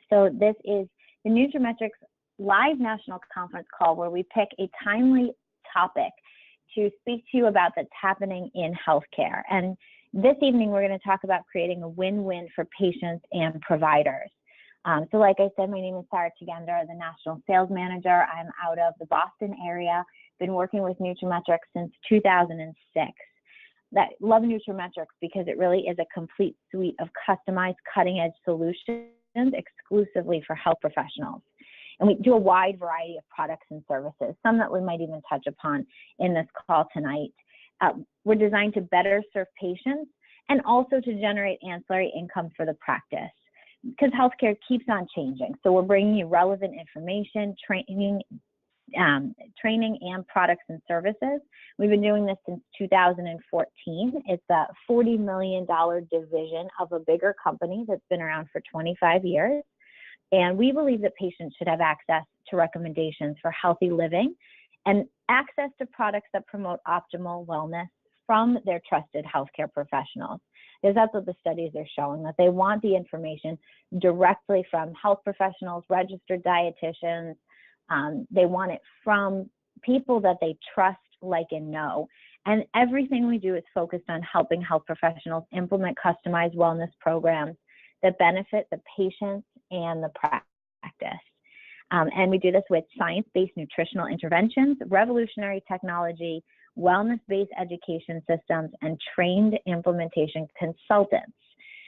So this is the nutraMetrix live national conference call where we pick a timely topic to speak to you about that's happening in healthcare. And this evening, we're going to talk about creating a win-win for patients and providers. So like I said, my name is Sarah Chigender, the National Sales Manager. I'm out of the Boston area, been working with nutraMetrix since 2006. Love nutraMetrix because it really is a complete suite of customized cutting-edge solutions exclusively for health professionals. And we do a wide variety of products and services, some that we might even touch upon in this call tonight. We're designed to better serve patients and also to generate ancillary income for the practice because healthcare keeps on changing. So we're bringing you relevant information, training and products and services. We've been doing this since 2014. It's a $40 million division of a bigger company that's been around for 25 years. And we believe that patients should have access to recommendations for healthy living and access to products that promote optimal wellness from their trusted healthcare professionals. Because that's what the studies are showing, that they want the information directly from health professionals, registered dietitians. They want it from people that they trust, like, and know. And everything we do is focused on helping health professionals implement customized wellness programs that benefit the patients and the practice. And we do this with science-based nutritional interventions, revolutionary technology, wellness-based education systems, and trained implementation consultants.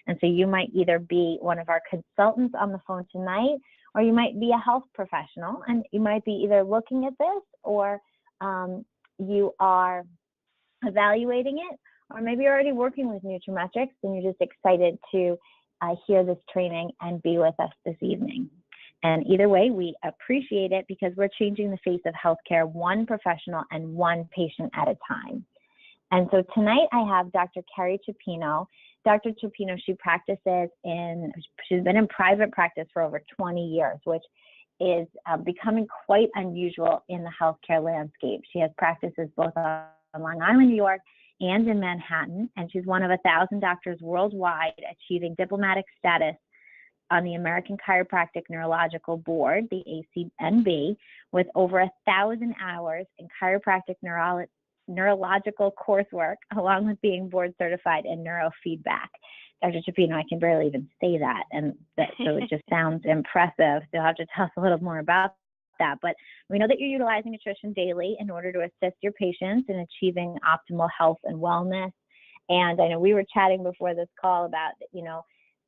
And so you might either be one of our consultants on the phone tonight, or you might be a health professional, and you might be either looking at this or you are evaluating it, or maybe you're already working with nutraMetrix and you're just excited to hear this training and be with us this evening. And either way, we appreciate it because we're changing the face of healthcare one professional and one patient at a time. And so tonight I have Dr. Carrie Cipino. Dr. Cipino, she's been in private practice for over 20 years, which is becoming quite unusual in the healthcare landscape. She has practices both on Long Island, New York, and in Manhattan, and she's one of 1,000 doctors worldwide achieving diplomatic status on the American Chiropractic Neurological Board, the ACNB, with over 1,000 hours in chiropractic neurological coursework, along with being board certified in neurofeedback. Dr. Cipino, I can barely even say that, so it just sounds impressive. You'll have to tell us a little more about that. But we know that you're utilizing nutrition daily in order to assist your patients in achieving optimal health and wellness. And I know we were chatting before this call about,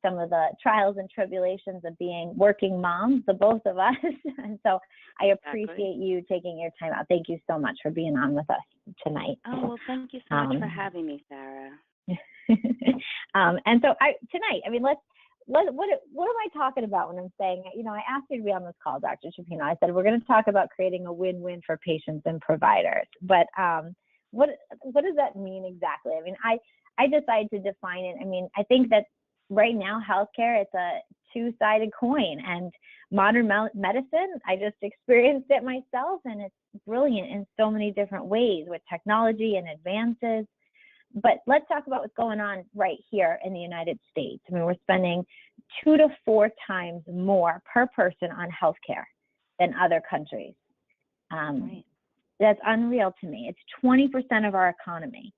some of the trials and tribulations of being working moms, the both of us. And so I appreciate you taking your time out. Thank you so much for being on with us tonight. Oh, well, thank you so much for having me, Sarah. And so tonight, what am I talking about when I'm saying, I asked you to be on this call, Dr. Cipino. I said, we're going to talk about creating a win-win for patients and providers. But what does that mean exactly? I decided to define it. I think that right now, healthcare, it's a two-sided coin, and modern medicine, I just experienced it myself, and it's brilliant in so many different ways with technology and advances. But let's talk about what's going on right here in the United States. We're spending 2 to 4 times more per person on healthcare than other countries. Right. That's unreal to me. It's 20% of our economy.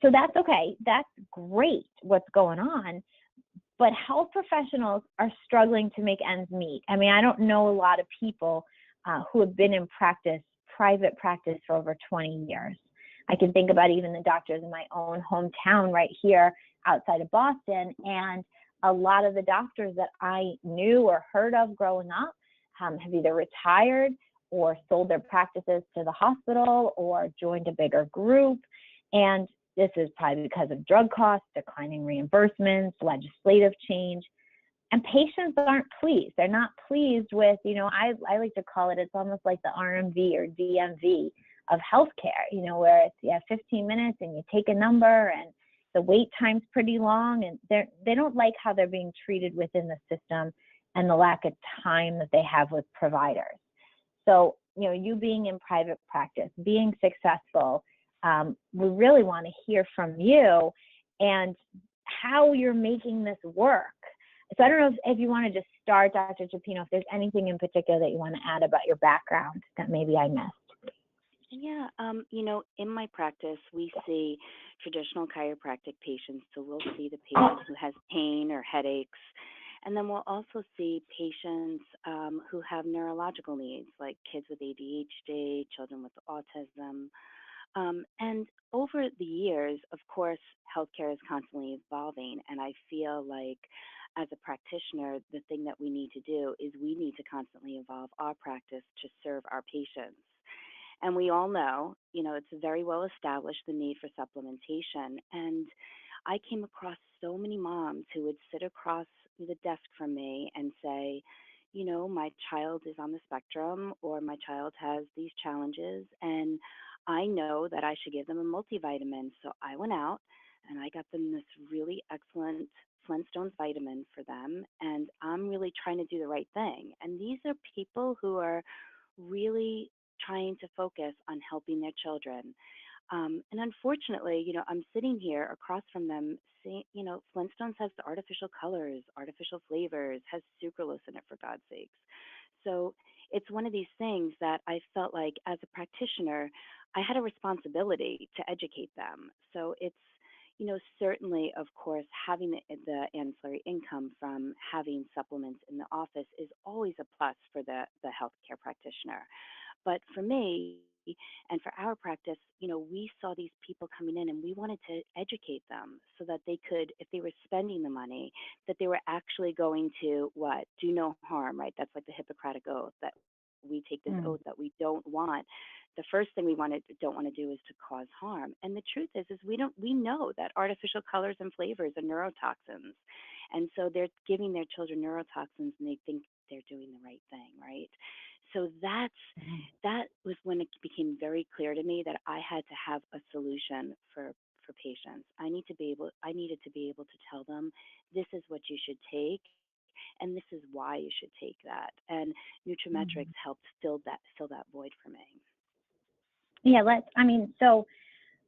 So that's okay. That's great what's going on. But health professionals are struggling to make ends meet. I don't know a lot of people who have been in private practice for over 20 years. I can think about even the doctors in my own hometown right here outside of Boston. And a lot of the doctors that I knew or heard of growing up have either retired or sold their practices to the hospital or joined a bigger group. And this is probably because of drug costs, declining reimbursements, legislative change, and patients aren't pleased. They're not pleased with, I like to call it, it's almost like the RMV or DMV of healthcare, where it's 15 minutes and you take a number and the wait time's pretty long, and they don't like how they're being treated within the system and the lack of time that they have with providers. So, you being in private practice, being successful, we really want to hear from you and how you're making this work. So I don't know if you want to just start, Dr. Chapino, if there's anything in particular that you want to add about your background that maybe I missed. Yeah, in my practice, we see traditional chiropractic patients. So we'll see the patient who has pain or headaches. And then we'll also see patients who have neurological needs, like kids with ADHD, children with autism. And over the years, of course, healthcare is constantly evolving. And I feel like as a practitioner, the thing that we need to do is we need to constantly evolve our practice to serve our patients. And we all know, it's very well established the need for supplementation. And I came across so many moms who would sit across the desk from me and say, my child is on the spectrum or my child has these challenges and I know that I should give them a multivitamin. So I went out and I got them this really excellent Flintstones vitamin for them. And I'm really trying to do the right thing. And these are people who are really trying to focus on helping their children. And unfortunately, I'm sitting here across from them saying, Flintstones has the artificial colors, artificial flavors, has sucralose in it, for God's sakes. So it's one of these things that I felt like as a practitioner, I had a responsibility to educate them. So it's, certainly, of course, having the ancillary income from having supplements in the office is always a plus for the healthcare practitioner. But for me and for our practice, we saw these people coming in and we wanted to educate them so that they could, if they were spending the money, that they were actually going to what? Do no harm, right? That's like the Hippocratic Oath that we take this oath that we don't want. The first thing we don't want to do is to cause harm. And the truth is we know that artificial colors and flavors are neurotoxins. And so they're giving their children neurotoxins and they think they're doing the right thing, right? So that was when it became very clear to me that I had to have a solution for patients. I needed to be able to tell them this is what you should take and this is why you should take that. And nutraMetrix helped fill that void for me. Yeah, so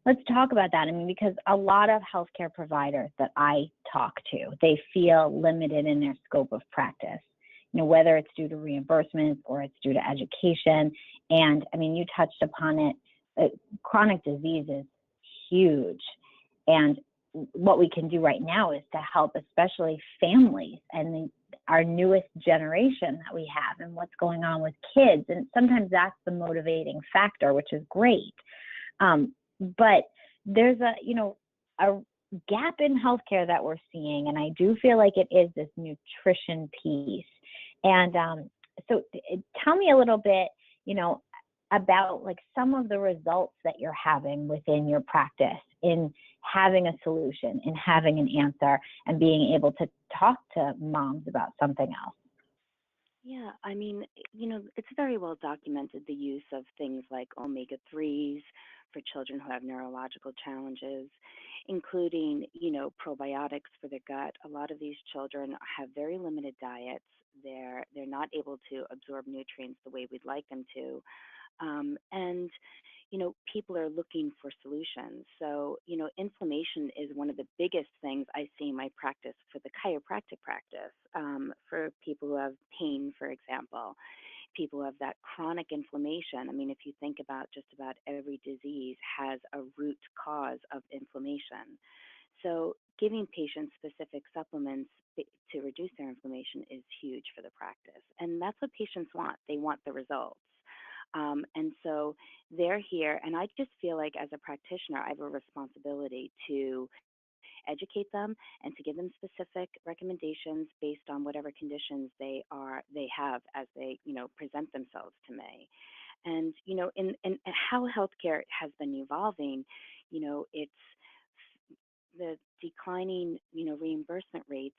let's talk about that. Because a lot of healthcare providers that I talk to, they feel limited in their scope of practice, whether it's due to reimbursements or it's due to education. And you touched upon it. Chronic disease is huge. And what we can do right now is to help, especially families and our newest generation that we have and what's going on with kids. And sometimes that's the motivating factor, which is great. But there's a gap in healthcare that we're seeing, and I do feel like it is this nutrition piece. And so tell me a little bit, about like some of the results that you're having within your practice in having a solution, in having an answer, and being able to talk to moms about something else. Yeah, it's very well documented the use of things like omega-3s for children who have neurological challenges, including, probiotics for the gut. A lot of these children have very limited diets. They're not able to absorb nutrients the way we'd like them to. And people are looking for solutions. So, inflammation is one of the biggest things I see in my practice for the chiropractic practice. For people who have pain, for example, people who have that chronic inflammation. If you think about just about every disease has a root cause of inflammation. So, giving patients specific supplements to reduce their inflammation is huge for the practice. And that's what patients want. They want the results. And so they're here, and I just feel like as a practitioner, I have a responsibility to educate them and to give them specific recommendations based on whatever conditions they have as they present themselves to me. And in how healthcare has been evolving, it's the declining reimbursement rates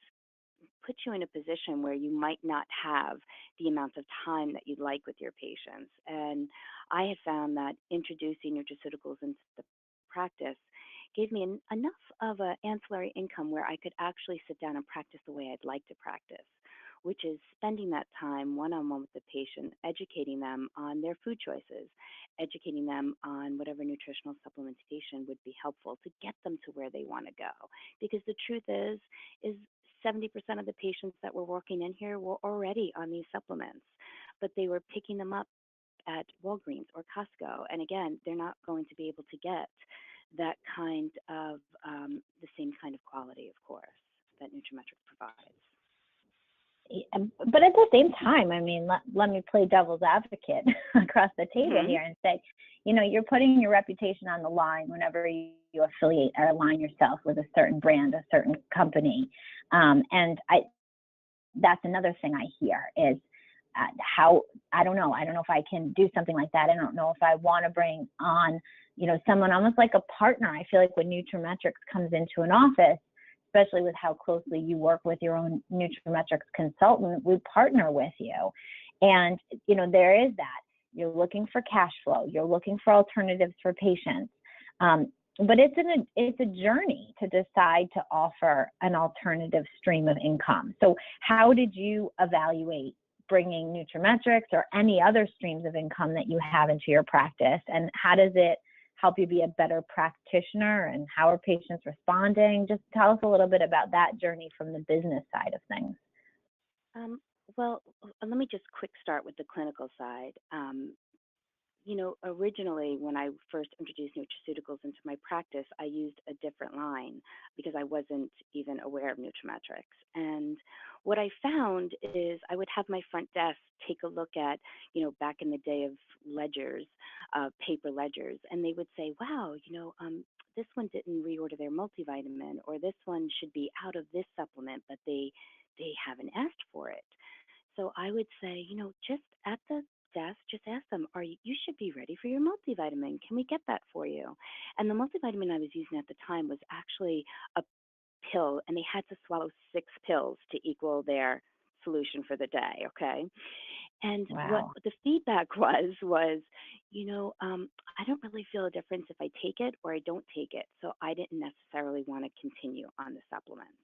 put you in a position where you might not have the amount of time that you'd like with your patients. And I have found that introducing nutraceuticals into the practice gave me enough of an ancillary income where I could actually sit down and practice the way I'd like to practice, which is spending that time one-on-one with the patient, educating them on their food choices, educating them on whatever nutritional supplementation would be helpful to get them to where they want to go. Because the truth is 70% of the patients that were walking in here were already on these supplements, but they were picking them up at Walgreens or Costco. And again, they're not going to be able to get that kind of the same kind of quality, of course, that nutraMetrix provides. But at the same time, I mean, let me play devil's advocate across the table here and say, you know, you're putting your reputation on the line whenever you affiliate or align yourself with a certain brand, a certain company. And that's another thing I hear is how, I don't know if I can do something like that. I don't know if I want to bring on, you know, someone almost like a partner. I feel like when nutraMetrix comes into an office, especially with how closely you work with your own nutraMetrix consultant, we partner with you. And, you know, there is that. You're looking for cash flow. You're looking for alternatives for patients. But it's a journey to decide to offer an alternative stream of income. So how did you evaluate bringing nutraMetrix or any other streams of income that you have into your practice? And how does it help you be a better practitioner, and how are patients responding? Just tell us a little bit about that journey from the business side of things. Well, let me just quick start with the clinical side. You know, originally when I first introduced nutraceuticals into my practice, I used a different line because I wasn't even aware of nutraMetrix. And what I found is I would have my front desk take a look at, you know, back in the day of ledgers, paper ledgers, and they would say, wow, you know, this one didn't reorder their multivitamin, or this one should be out of this supplement, but they haven't asked for it. So I would say, you know, just at the desk, just ask them, you should be ready for your multivitamin. Can we get that for you? And the multivitamin I was using at the time was actually a pill, and they had to swallow 6 pills to equal their solution for the day, okay? And Wow. what the feedback was, you know, I don't really feel a difference if I take it or I don't take it. So I didn't necessarily want to continue on the supplements.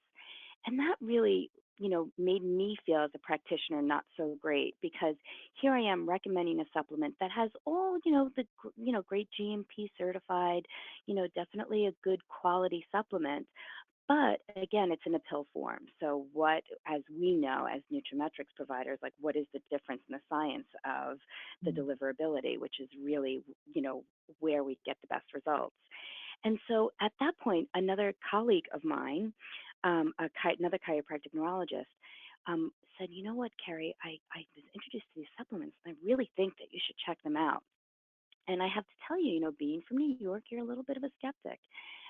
And that really, you know, made me feel as a practitioner not so great, because here I am recommending a supplement that has all, you know, the, you know, great GMP certified, you know, definitely a good quality supplement. But again, it's in a pill form. So what, as we know, as nutraMetrix providers, like what is the difference in the science of the deliverability, which is really, you know, where we get the best results. And so at that point, another colleague of mine, another chiropractic neurologist, said, you know what, Carrie, I was introduced to these supplements, and I really think that you should check them out. And I have to tell you, you know, being from New York, you're a little bit of a skeptic.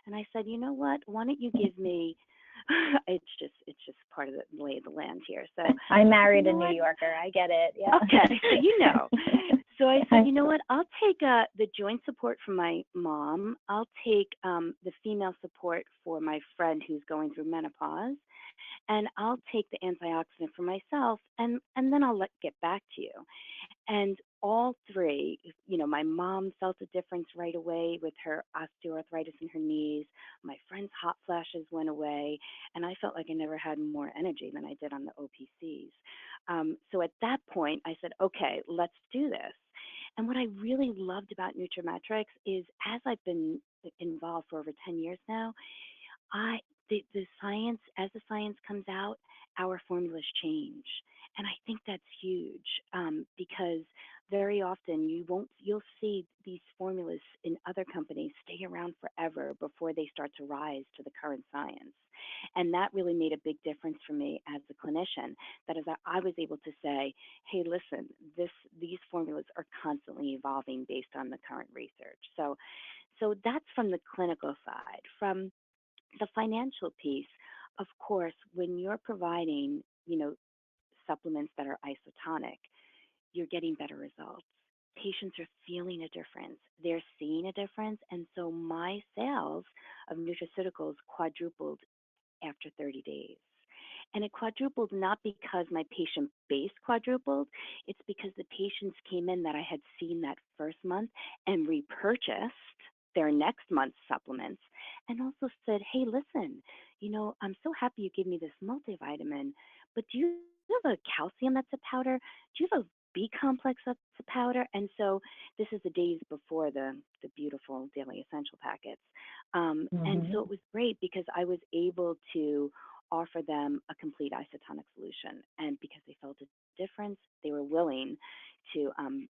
And I said, you know what, why don't you give me, it's just part of the lay of the land here. So I married a New Yorker. I get it. Yeah. Okay, so you know. So I said, you know what, I'll take the joint support from my mom. I'll take the female support for my friend who's going through menopause. And I'll take the antioxidant for myself, and then I'll get back to you. And all three, you know, my mom felt a difference right away with her osteoarthritis in her knees. My friend's hot flashes went away, and I felt like I never had more energy than I did on the OPCs. So at that point, I said, okay, let's do this. And what I really loved about nutraMetrix is, as I've been involved for over 10 years now, the science, as the science comes out, our formulas change. And I think that's huge, because very often you'll see these formulas in other companies stay around forever before they start to rise to the current science. And that really made a big difference for me as a clinician, that as I was able to say, hey, listen, these formulas are constantly evolving based on the current research. So that's from the clinical side. From the financial piece, of course, when you're providing, you know, supplements that are isotonic, you're getting better results. Patients are feeling a difference. They're seeing a difference. And so my sales of nutraceuticals quadrupled after 30 days. And it quadrupled not because my patient base quadrupled, it's because the patients came in that I had seen that first month and repurchased their next month's supplements, and also said, hey, listen, you know, I'm so happy you gave me this multivitamin, but do you have a calcium that's a powder? Do you have a B complex that's a powder? And so this is the days before the beautiful daily essential packets. And so it was great because I was able to offer them a complete isotonic solution. And because they felt a difference, they were willing to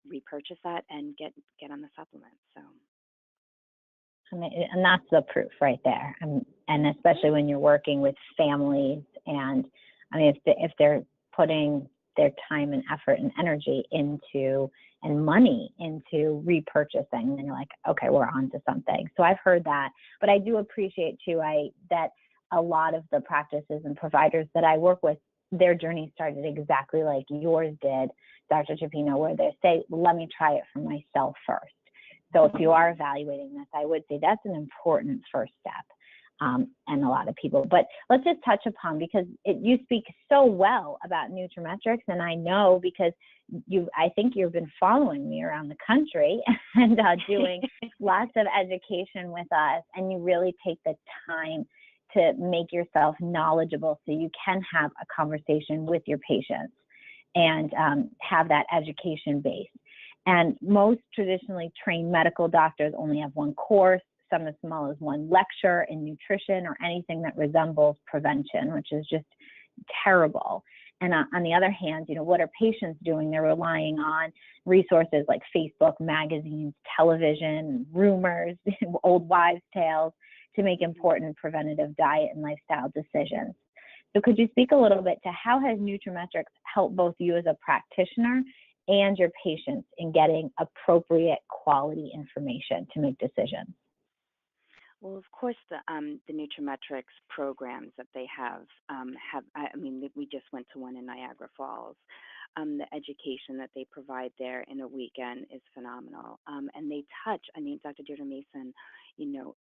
repurchase that and get on the supplement. So. And that's the proof right there. And especially when you're working with families, and I mean, if they're putting their time and effort and energy into and money into repurchasing, then you're like, okay, we're on to something. So I've heard that, but I do appreciate too, that a lot of the practices and providers that I work with, their journey started exactly like yours did, Dr. Chapino, where they say, let me try it for myself first. So if you are evaluating this, I would say that's an important first step, and a lot of people. But let's just touch upon, because you speak so well about nutraMetrix, and I know because I think you've been following me around the country and doing lots of education with us, and you really take the time to make yourself knowledgeable so you can have a conversation with your patients and have that education base. And most traditionally trained medical doctors only have one course, some as small as one lecture in nutrition or anything that resembles prevention, which is just terrible. And on the other hand, what are patients doing? They're relying on resources like Facebook, magazines, television, rumors, old wives' tales to make important preventative diet and lifestyle decisions. So could you speak a little bit to how has nutraMetrix helped both you as a practitioner and your patients in getting appropriate quality information to make decisions? Well, of course, the nutraMetrix programs that they have, I mean, we just went to one in Niagara Falls. The education that they provide there in a weekend is phenomenal. And they touch, I mean, Dr. Deirdre Mason,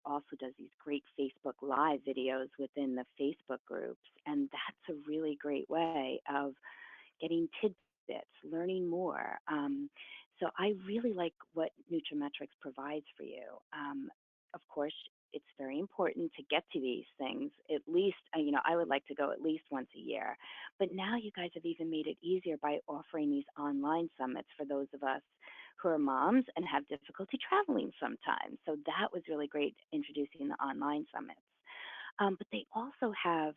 also does these great Facebook Live videos within the Facebook groups. And that's a really great way of getting tidbits, learning more. So I really like what nutraMetrix provides for you. Of course, it's very important to get to these things. At least, I would like to go at least once a year. But now you guys have even made it easier by offering these online summits for those of us who are moms and have difficulty traveling sometimes. So that was really great, introducing the online summits. But they also have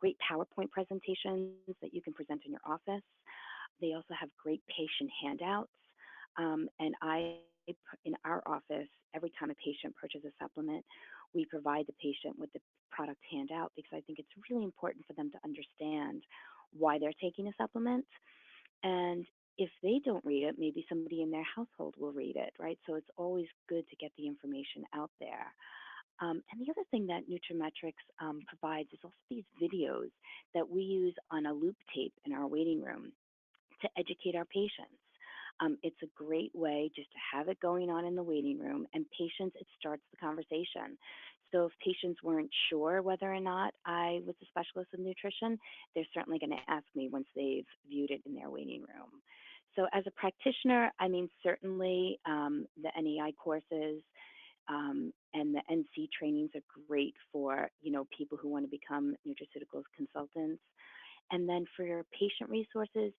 great PowerPoint presentations that you can present in your office. They also have great patient handouts. And in our office, every time a patient purchases a supplement, we provide the patient with the product handout, because I think it's really important for them to understand why they're taking a supplement. And if they don't read it, maybe somebody in their household will read it, right? So it's always good to get the information out there. And the other thing that nutraMetrix provides is also these videos that we use on a loop tape in our waiting room to educate our patients. It's a great way just to have it going on in the waiting room, and patients, it starts the conversation. So if patients weren't sure whether or not I was a specialist in nutrition, they're certainly going to ask me once they've viewed it in their waiting room. So as a practitioner, I mean, certainly the NEI courses and the NC trainings are great for, people who want to become nutraceuticals consultants. And then for your patient resources,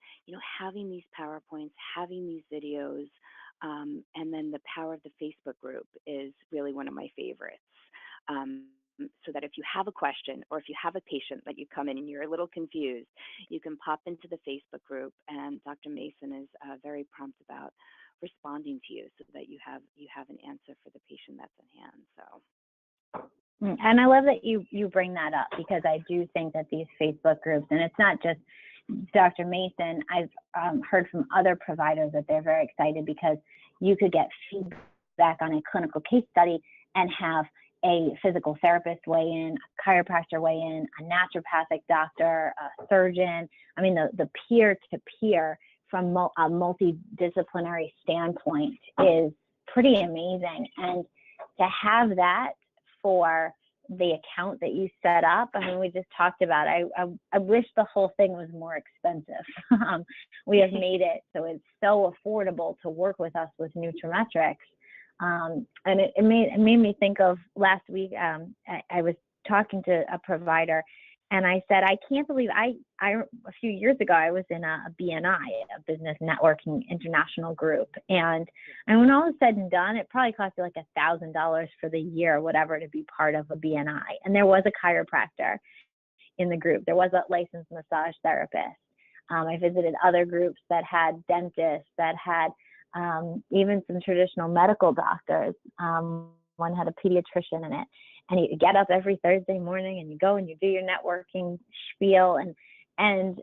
having these PowerPoints, having these videos, and then the power of the Facebook group is really one of my favorites. So that if you have a question, or if you have a patient that you come in and you're a little confused, you can pop into the Facebook group, and Dr. Mason is very prompt about responding to you so that you have an answer for the patient that's in hand. So. And I love that you bring that up, because I do think that these Facebook groups, and it's not just Dr. Mason, I've heard from other providers that they're very excited because you could get feedback on a clinical case study and have a physical therapist weigh in, a chiropractor weigh in, a naturopathic doctor, a surgeon. I mean, the peer-to-peer from a multidisciplinary standpoint is pretty amazing. And to have that for the account that you set up, I mean, we just talked about, I wish the whole thing was more expensive. We have made it so it's so affordable to work with us with nutraMetrix. And it made me think of last week. I was talking to a provider, and I said, I can't believe a few years ago, I was in a BNI, a business networking international group. And when all is said and done, it probably cost you like $1,000 for the year or whatever to be part of a BNI. And there was a chiropractor. in the group. There was a licensed massage therapist. I visited other groups that had dentists, that had even some traditional medical doctors. One had a pediatrician in it. And you get up every Thursday morning and you go and you do your networking spiel and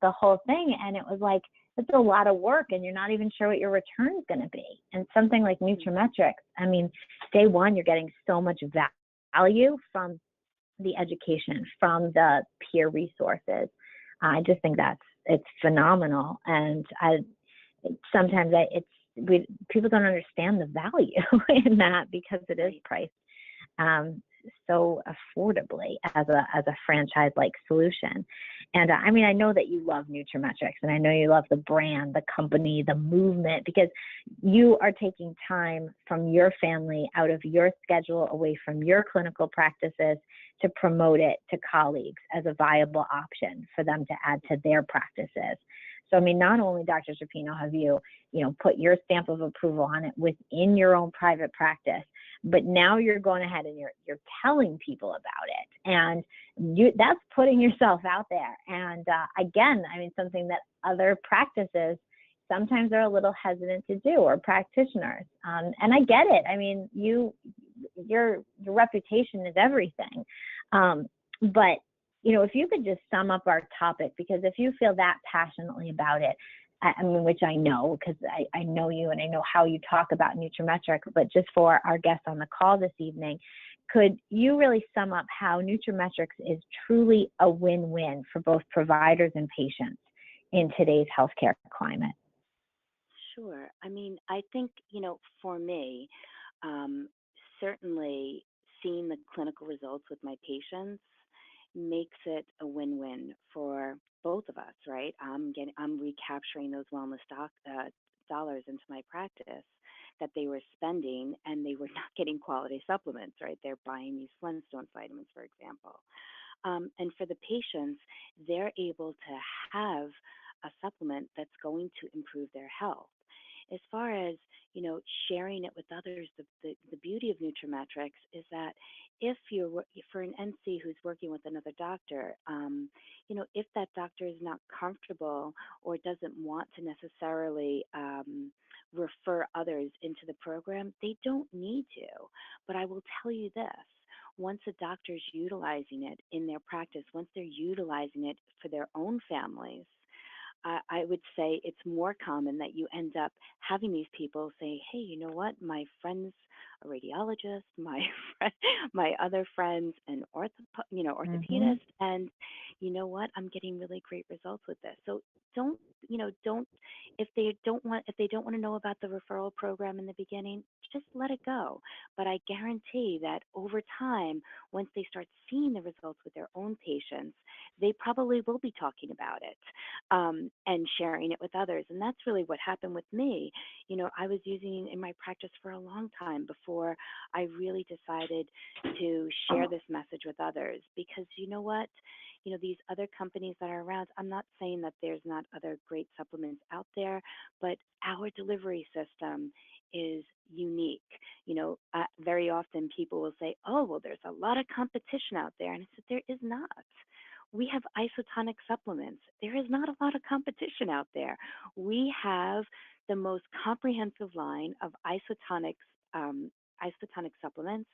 the whole thing. And it was like, it's a lot of work and you're not even sure what your return is going to be. And something like nutraMetrix, I mean, day one, you're getting so much value from the education, from the peer resources. I just think it's phenomenal. And people don't understand the value in that because it is priced so affordably as a franchise-like solution. And I mean, I know that you love nutraMetrix, and I know you love the brand, the company, the movement, because you are taking time from your family, out of your schedule, away from your clinical practices, to promote it to colleagues as a viable option for them to add to their practices. So, I mean, not only, Dr. Shapino, have you put your stamp of approval on it within your own private practice, but now you're going ahead and you're telling people about it, and that's putting yourself out there. And again, I mean, something that other practices sometimes are a little hesitant to do, or practitioners. And I get it. I mean, your reputation is everything. But if you could just sum up our topic, because if you feel that passionately about it, I mean, which I know, because I know you and I know how you talk about nutraMetrix, but just for our guests on the call this evening, could you really sum up how nutraMetrix is truly a win-win for both providers and patients in today's healthcare climate? Sure. I mean, I think, for me, certainly seeing the clinical results with my patients makes it a win-win for both of us, right? I'm recapturing those wellness dollars into my practice that they were spending, and they were not getting quality supplements, right? They're buying these Flintstone vitamins, for example. And for the patients, they're able to have a supplement that's going to improve their health. As far as sharing it with others, the beauty of nutraMetrix is that if you're for an NC who's working with another doctor, if that doctor is not comfortable or doesn't want to necessarily refer others into the program, they don't need to. But I will tell you this. Once a doctor is utilizing it in their practice, once they're utilizing it for their own families, I would say it's more common that you end up having these people say, hey, you know what, my friend's a radiologist, my other friend's an orthopedist, and you know what, I'm getting really great results with this. So don't if they don't want to know about the referral program in the beginning, just let it go. But I guarantee that over time, once they start seeing the results with their own patients, they probably will be talking about it and sharing it with others. And that's really what happened with me. I was using it in my practice for a long time before I really decided to share this message with others, because you know what? These other companies that are around, I'm not saying that there's not other great supplements out there, but our delivery system is unique. Very often people will say, oh, well, there's a lot of competition out there. And I said, there is not. We have isotonic supplements. There is not a lot of competition out there. We have the most comprehensive line of isotonic supplements,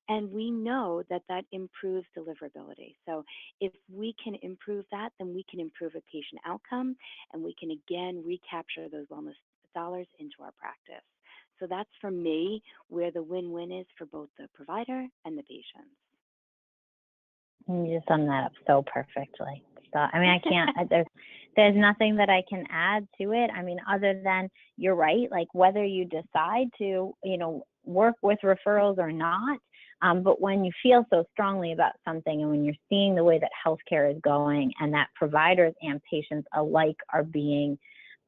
and we know that improves deliverability. So if we can improve that, then we can improve a patient outcome, and we can again recapture those wellness dollars into our practice. So that's, for me, where the win-win is for both the provider and the patients. You just summed that up so perfectly. So, I mean, I can't, there's nothing that I can add to it. I mean, other than you're right, like whether you decide to, work with referrals or not, but when you feel so strongly about something, and when you're seeing the way that healthcare is going, and that providers and patients alike are being,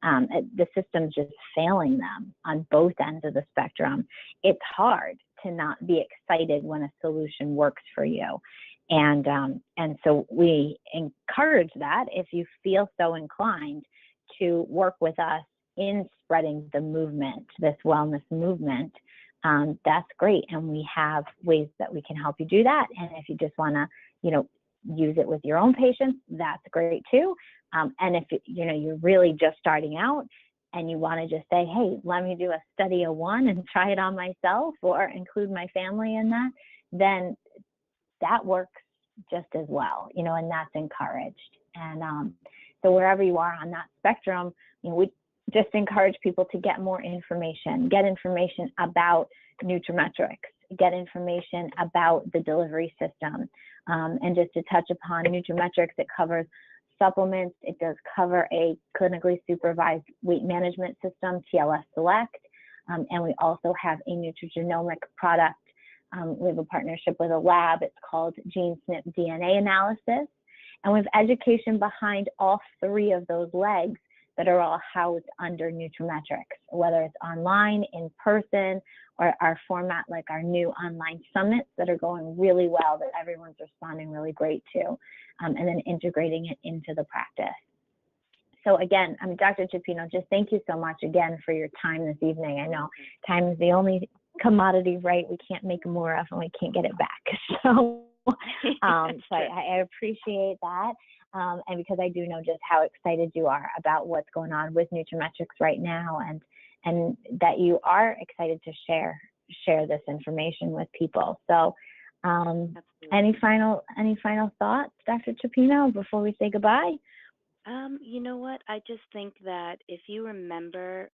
the system's just failing them on both ends of the spectrum, it's hard to not be excited when a solution works for you. And so we encourage that if you feel so inclined to work with us in spreading the movement, this wellness movement, that's great. And we have ways that we can help you do that. And if you just want to, use it with your own patients, that's great too. And if you're really just starting out and you want to just say, hey, let me do a study of one and try it on myself or include my family in that, then that works just as well, and that's encouraged. And so wherever you are on that spectrum, we just encourage people to get more information, get information about nutraMetrix, get information about the delivery system. And just to touch upon nutraMetrix, it covers supplements. It does cover a clinically supervised weight management system, TLS Select. And we also have a nutrigenomic product. We have a partnership with a lab. It's called GeneSNP DNA analysis. And we have education behind all three of those legs that are all housed under nutraMetrix, whether it's online, in person, or our format like our new online summits that are going really well, that everyone's responding really great to, and then integrating it into the practice. So again, Dr. Ciappino, just thank you so much again for your time this evening. I know time is the only commodity, right? We can't make more of and we can't get it back. So, I appreciate that. And because I do know just how excited you are about what's going on with nutraMetrix right now, and that you are excited to share this information with people. So any final thoughts, Dr. Ciappino, before we say goodbye? You know what? I just think that if you remember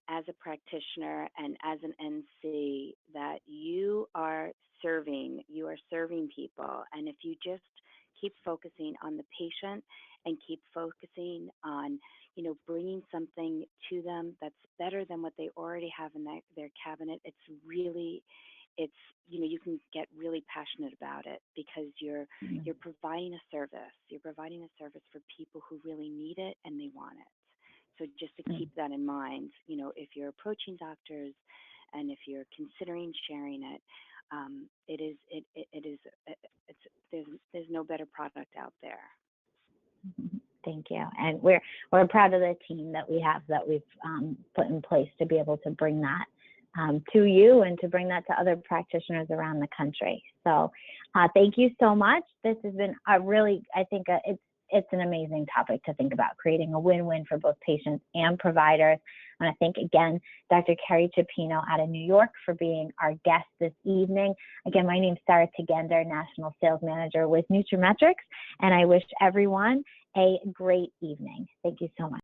as a practitioner and as an NC that you are serving people. And if you just keep focusing on the patient and keep focusing on, bringing something to them that's better than what they already have in their cabinet, you can get really passionate about it because you're providing a service. You're providing a service for people who really need it and they want it. So just to keep that in mind, if you're approaching doctors and if you're considering sharing it, there's no better product out there. Thank you. And we're proud of the team that we have, that we've put in place to be able to bring that to you and to bring that to other practitioners around the country. So thank you so much. This has been it's an amazing topic to think about, creating a win-win for both patients and providers. I want to thank again Dr. Carrie Ciappino out of New York for being our guest this evening. Again, my name is Sarah Tegender, National Sales Manager with nutraMetrix, and I wish everyone a great evening. Thank you so much.